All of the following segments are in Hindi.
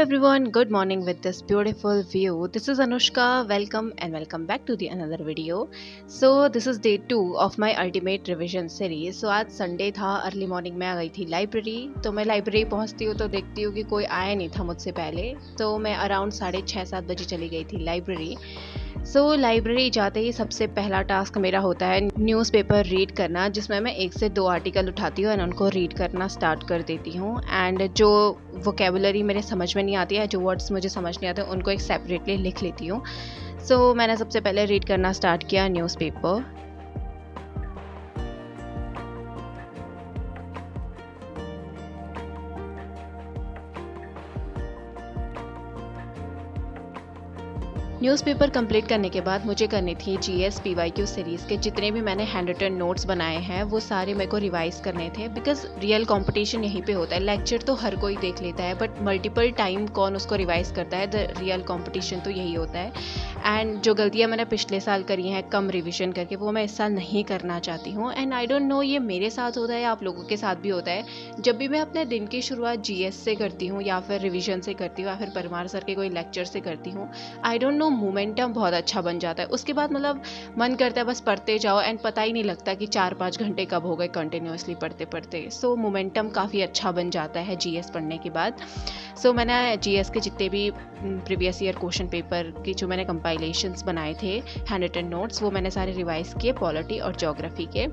everyone, good morning with this beautiful view. This is Anushka. Welcome and welcome back to the another video. So this is day 2 of my ultimate revision series. So आज संडे था, अर्ली मॉर्निंग में आ गई थी लाइब्रेरी. तो मैं लाइब्रेरी पहुंचती हूँ तो देखती हूँ कि कोई आया नहीं था मुझसे पहले. तो मैं अराउंड 6:30-7 बजे चली गई थी लाइब्रेरी. लाइब्रेरी जाते ही सबसे पहला टास्क मेरा होता है न्यूज़पेपर रीड करना, जिसमें मैं 1 से 2 आर्टिकल उठाती हूँ और उनको रीड करना स्टार्ट कर देती हूँ. एंड जो वोकेबुलरी मेरे समझ में नहीं आती है, जो वर्ड्स मुझे समझ नहीं आते, उनको एक सेपरेटली लिख लेती हूँ. मैंने सबसे पहले रीड करना स्टार्ट किया न्यूज़पेपर. न्यूज़पेपर कंप्लीट करने के बाद मुझे करनी थी GS PYQ सीरीज़ के जितने भी मैंने हैंड रिटन नोट्स बनाए हैं वो सारे मेरे को रिवाइज़ करने थे. बिकॉज रियल कंपटीशन यहीं पे होता है. लेक्चर तो हर कोई देख लेता है बट मल्टीपल टाइम कौन उसको रिवाइज़ करता है. द रियल कंपटीशन तो यही होता है. एंड जो गलतियाँ मैंने पिछले साल करी हैं कम रिविज़न करके, वो मैं इस साल नहीं करना चाहती हूँ. एंड आई डोंट नो ये मेरे साथ होता है या आप लोगों के साथ भी होता है. जब भी मैं अपने दिन की शुरुआत GS से करती हूँ या फिर रिविज़न से करती हूँ या फिर परमार सर के कोई लेक्चर से करती हूँ, आई डोंट नो मोमेंटम बहुत अच्छा बन जाता है. उसके बाद मतलब मन करता है बस पढ़ते जाओ एंड पता ही नहीं लगता कि 4-5 घंटे कब हो गए कंटिन्यूअसली पढ़ते पढ़ते. मोमेंटम काफ़ी अच्छा बन जाता है GS पढ़ने के बाद. मैंने GS के जितने भी प्रीवियस ईयर क्वेश्चन पेपर की जो मैंने कंपाइलेशंस बनाए थे हैंड रिटन नोट्स, वो मैंने सारे रिवाइज़ किए पॉलिटी और ज्योग्राफी के.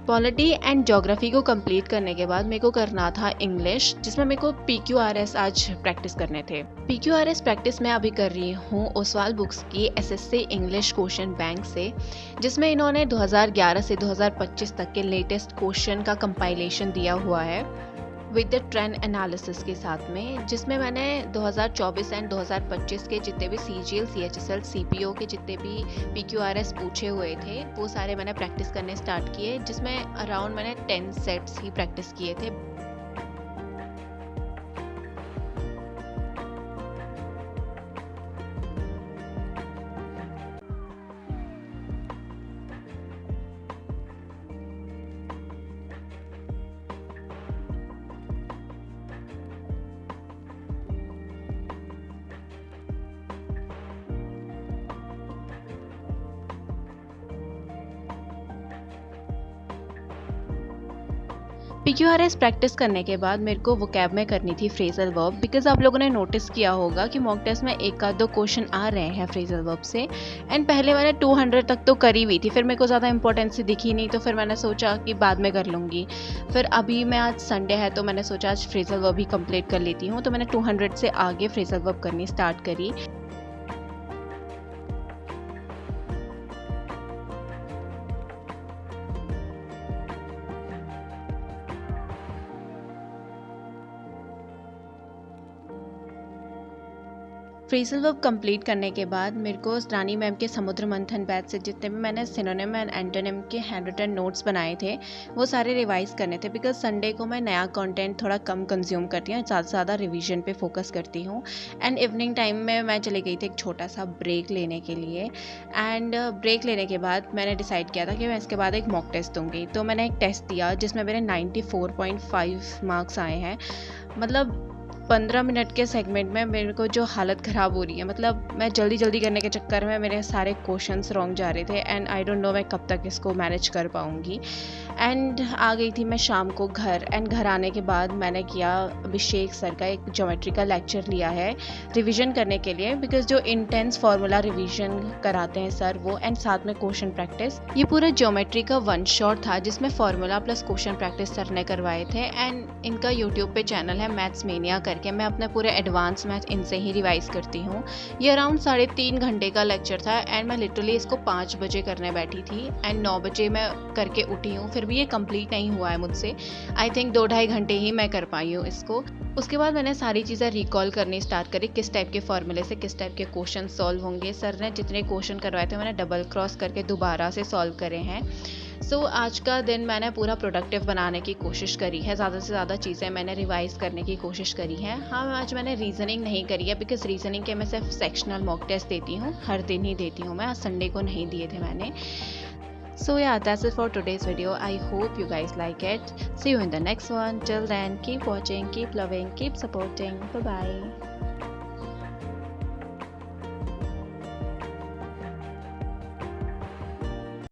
पॉलिटी एंड ज्योग्राफी को कंप्लीट करने के बाद मेरे को करना था इंग्लिश, जिसमें मेरे को PQRS आज प्रैक्टिस करने थे. PQRS प्रैक्टिस मैं अभी कर रही हूँ ओसवाल बुक्स की SSC इंग्लिश क्वेश्चन बैंक से, जिसमें इन्होंने 2011 से 2025 तक के लेटेस्ट क्वेश्चन का कंपाइलेशन दिया हुआ है विद द ट्रेंड एनालिसिस के साथ में, जिसमें मैंने 2024 एंड 2025 के जितने भी CGL CHSL CPO के जितने भी PQRS पूछे हुए थे वो सारे मैंने प्रैक्टिस करने स्टार्ट किए, जिसमें अराउंड मैंने 10 सेट्स ही प्रैक्टिस किए थे. PQRS प्रैक्टिस करने के बाद मेरे को वोकैब में करनी थी फ्रेजल वर्ब. बिकॉज आप लोगों ने नोटिस किया होगा कि मॉक टेस्ट में 1-2 क्वेश्चन आ रहे हैं फ्रेजल वर्ब से. एंड पहले मैंने 200 तक तो करी हुई थी, फिर मेरे को ज़्यादा इंपॉर्टेंस दिखी नहीं, तो फिर मैंने सोचा कि बाद में कर लूँगी. फिर अभी मैं आज संडे है तो मैंने सोचा आज फ्रेजल वर्ब ही कंप्लीट कर लेती हूँ. तो मैंने 200 से आगे फ्रेजल वर्ब करनी स्टार्ट करी. फ्रेजल वर्ब कंप्लीट करने के बाद मेरे को रानी मैम के समुद्र मंथन बैच से जितने भी मैंने सिनोनिम एंड एंटोनिम के हैंड रिटन नोट्स बनाए थे वो सारे रिवाइज़ करने थे. बिकॉज संडे को मैं नया कंटेंट थोड़ा कम कंज्यूम करती हूँ, ज़्यादा से ज़्यादा रिवीजन पे फोकस करती हूँ. एंड इवनिंग टाइम में मैं चली गई थी एक छोटा सा ब्रेक लेने के लिए. एंड ब्रेक लेने के बाद मैंने डिसाइड किया था कि मैं इसके बाद एक मॉक टेस्ट दूँगी. तो मैंने एक टेस्ट दिया जिसमें मेरे 94.5 मार्क्स आए हैं. मतलब 15 मिनट के सेगमेंट में मेरे को जो हालत ख़राब हो रही है, मतलब मैं जल्दी जल्दी करने के चक्कर में मेरे सारे क्वेश्चंस रॉन्ग जा रहे थे. एंड आई डोंट नो मैं कब तक इसको मैनेज कर पाऊँगी. एंड आ गई थी मैं शाम को घर. एंड घर आने के बाद मैंने किया अभिषेक सर का एक ज्योमेट्री का लेक्चर लिया है रिविज़न करने के लिए. बिकॉज जो इंटेंस फार्मूला रिविज़न कराते हैं सर वो, एंड साथ में क्वेश्चन प्रैक्टिस, ये पूरा ज्योमेट्री का 1 शॉट था जिसमें formula plus question practice sir ने करवाए थे. एंड इनका यूट्यूब पे चैनल है मैथ्स मेनिया करके. मैं अपने पूरे एडवांस मैथ इनसे ही रिवाइज़ करती हूँ. ये अराउंड 3.5 घंटे का लेक्चर था. एंड मैं लिटरली इसको 5 बजे करने बैठी थी एंड 9 बजे मैं करके उठी हूँ. फिर भी ये कंप्लीट नहीं हुआ है मुझसे. आई थिंक 2-2.5 घंटे ही मैं कर पाई हूँ इसको. उसके बाद मैंने सारी चीज़ें रिकॉल करनी स्टार्ट करी, किस टाइप के फॉर्मूले से किस टाइप के क्वेश्चन सॉल्व होंगे. सर ने जितने क्वेश्चन करवाए थे मैंने डबल क्रॉस करके दोबारा से सॉल्व करे हैं. आज का दिन मैंने पूरा प्रोडक्टिव बनाने की कोशिश करी है. ज़्यादा से ज़्यादा चीज़ें मैंने रिवाइज़ करने की कोशिश करी है. हाँ, आज मैंने रीजनिंग नहीं करी है बिकॉज रीजनिंग के मैं सिर्फ सेक्शनल मॉक टेस्ट देती हूँ, हर दिन ही देती हूँ मैं. आज संडे को नहीं दिए थे मैंने. So yeah, that's it for today's video. I hope you guys like it. See you in the next one. Till then, keep watching, keep loving, keep supporting. Bye bye.